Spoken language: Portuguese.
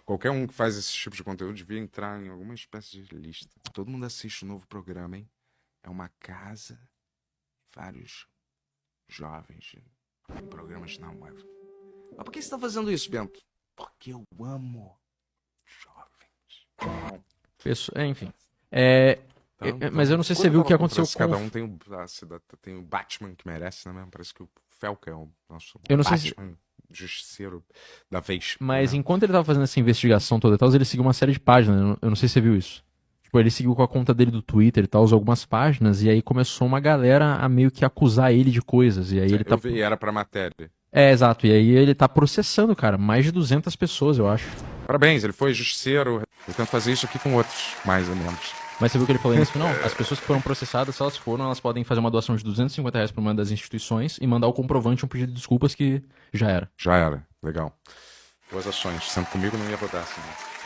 Qualquer um que faz esse tipo de conteúdo devia entrar em alguma espécie de lista. Todo mundo assiste o novo programa, hein? É uma casa, vários jovens em programas de namoro. Mas por que você tá fazendo isso, Bento? Porque eu amo jovens. Enfim. Então, Mas eu não sei se você quando viu eu o que tava aconteceu comprando, com... cada um tem o Batman que merece, né? Parece que o Falcon é o nosso Eu não sei se... Batman justiceiro da vez. Mas Né? enquanto ele tava fazendo essa investigação toda e tal, ele seguiu uma série de páginas. Eu não sei se você viu isso. Tipo, ele seguiu com a conta dele do Twitter e tal, algumas páginas, e aí começou uma galera a meio que acusar ele de coisas. E aí ele tá... Eu vi, era pra matéria. Exato. E aí ele tá processando, cara, mais de 200 pessoas, eu acho. Parabéns, ele foi justiceiro. Eu tento fazer isso aqui com outros, mais ou menos. Mas você viu o que ele falou aí nesse final? As pessoas que foram processadas, se elas foram, elas podem fazer uma doação de R$ 250 pra uma das instituições e mandar o comprovante, um pedido de desculpas que já era. Já era, legal. Boas ações. Sendo comigo não ia rodar assim. Né?